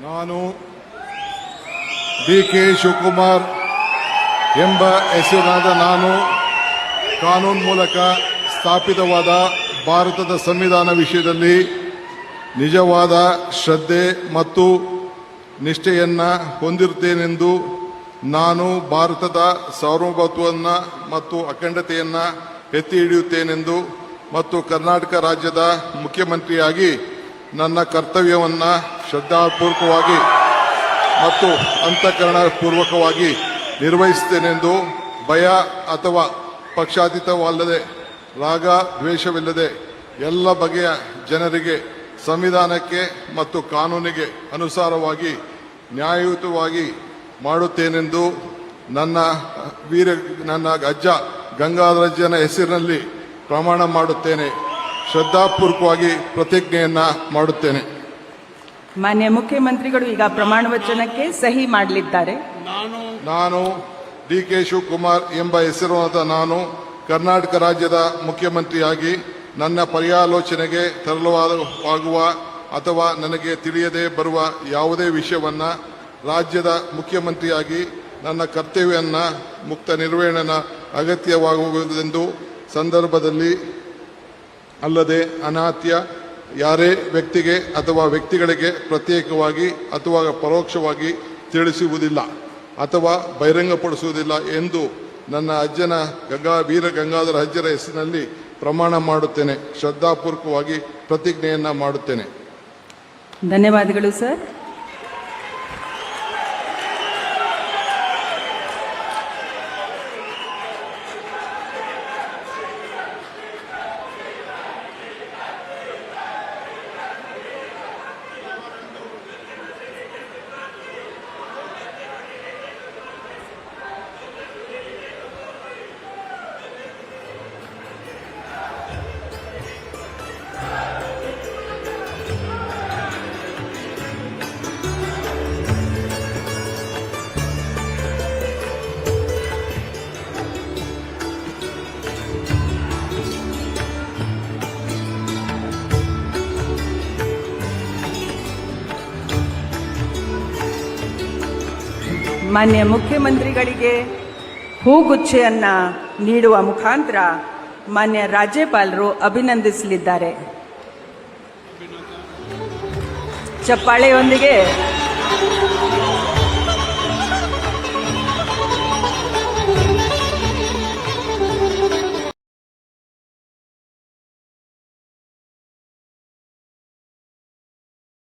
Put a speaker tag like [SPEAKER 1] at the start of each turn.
[SPEAKER 1] ನಾನು ಡಿ.ಕೆ. ಶಿವಕುಮಾರ್ ಎಂಬ ಹೆಸರಿನಾದ ನಾನು ಕಾನೂನು ಮೂಲಕ ಸ್ಥಾಪಿತವಾದ ಭಾರತದ ಸಂವಿಧಾನ ವಿಷಯದಲ್ಲಿ ನಿಜವಾದ ಶ್ರದ್ಧೆ ಮತ್ತು ನಿಷ್ಠೆಯನ್ನು ಹೊಂದಿರುತ್ತೇನೆಂದು ನಾನು ಭಾರತದ ಸಾರ್ವಭೌಮತ್ವವನ್ನು ಮತ್ತು ಅಖಂಡತೆಯನ್ನು ಎತ್ತಿ ಹಿಡಿಯುತ್ತೇನೆಂದು ಮತ್ತು ಕರ್ನಾಟಕ ರಾಜ್ಯದ ಮುಖ್ಯಮಂತ್ರಿಯಾಗಿ ನನ್ನ ಕರ್ತವ್ಯವನ್ನು ಶ್ರದ್ಧಾಪೂರ್ವಕವಾಗಿ ಮತ್ತು ಅಂತಃಕರಣಪೂರ್ವಕವಾಗಿ ನಿರ್ವಹಿಸುತ್ತೇನೆಂದು ಭಯ ಅಥವಾ ಪಕ್ಷಾತೀತವಲ್ಲದೆ ರಾಗ ದ್ವೇಷವಿಲ್ಲದೆ ಎಲ್ಲ ಬಗೆಯ ಜನರಿಗೆ ಸಂವಿಧಾನಕ್ಕೆ ಮತ್ತು ಕಾನೂನಿಗೆ ಅನುಸಾರವಾಗಿ ನ್ಯಾಯಯುತವಾಗಿ ಮಾಡುತ್ತೇನೆಂದು ನನ್ನ ಅಜ್ಜ ಗಂಗಾಧರಜ್ಜನ ಹೆಸರಿನಲ್ಲಿ ಪ್ರಮಾಣ ಮಾಡುತ್ತೇನೆ. ಶ್ರದ್ಧಾಪೂರ್ವಕವಾಗಿ ಪ್ರತಿಜ್ಞೆಯನ್ನ ಮಾಡುತ್ತೇನೆ.
[SPEAKER 2] ಮಾನ್ಯ ಮುಖ್ಯಮಂತ್ರಿಗಳು ಈಗ ಪ್ರಮಾಣ ವಚನಕ್ಕೆ ಸಹಿ ಮಾಡಲಿದ್ದಾರೆ.
[SPEAKER 1] ನಾನು ಡಿ.ಕೆ. ಶಿವಕುಮಾರ್ ಎಂಬ ಹೆಸರಾದ ನಾನು ಕರ್ನಾಟಕ ರಾಜ್ಯದ ಮುಖ್ಯಮಂತ್ರಿಯಾಗಿ ನನ್ನ ಪರ್ಯಾಲೋಚನೆಗೆ ತರಲಾಗುವ ಅಥವಾ ನನಗೆ ತಿಳಿಯದೇ ಬರುವ ಯಾವುದೇ ವಿಷಯವನ್ನು ರಾಜ್ಯದ ಮುಖ್ಯಮಂತ್ರಿಯಾಗಿ ನನ್ನ ಕರ್ತವ್ಯವನ್ನು ಮುಕ್ತ ನಿರ್ವಹಣೆಯ ಅಗತ್ಯವಾಗುವುದೆಂದು ಸಂದರ್ಭದಲ್ಲಿ ಅಲ್ಲದೆ ಅನಾತ್ಯ ಯಾರೇ ವ್ಯಕ್ತಿಗೆ ಅಥವಾ ವ್ಯಕ್ತಿಗಳಿಗೆ ಪ್ರತ್ಯೇಕವಾಗಿ ಅಥವಾ ಪರೋಕ್ಷವಾಗಿ ತಿಳಿಸುವುದಿಲ್ಲ ಅಥವಾ ಬಹಿರಂಗಪಡಿಸುವುದಿಲ್ಲ ಎಂದು ನನ್ನ ಅಜ್ಜನ ವೀರ ಗಂಗಾಧರ ಅಜ್ಜರ ಹೆಸರಿನಲ್ಲಿ ಪ್ರಮಾಣ ಮಾಡುತ್ತೇನೆ. ಶ್ರದ್ಧಾಪೂರ್ವಕವಾಗಿ ಪ್ರತಿಜ್ಞೆಯನ್ನ ಮಾಡುತ್ತೇನೆ.
[SPEAKER 2] ಧನ್ಯವಾದಗಳು ಸರ್. ಮಾನ್ಯ ಮುಖ್ಯಮಂತ್ರಿಗಳಿಗೆ ಹೂಗುಚ್ಛೆಯನ್ನ ನೀಡುವ ಮುಖಾಂತರ ಮಾನ್ಯ ರಾಜ್ಯಪಾಲರು ಅಭಿನಂದಿಸಲಿದ್ದಾರೆ. ಚಪ್ಪಾಳೆಯೊಂದಿಗೆ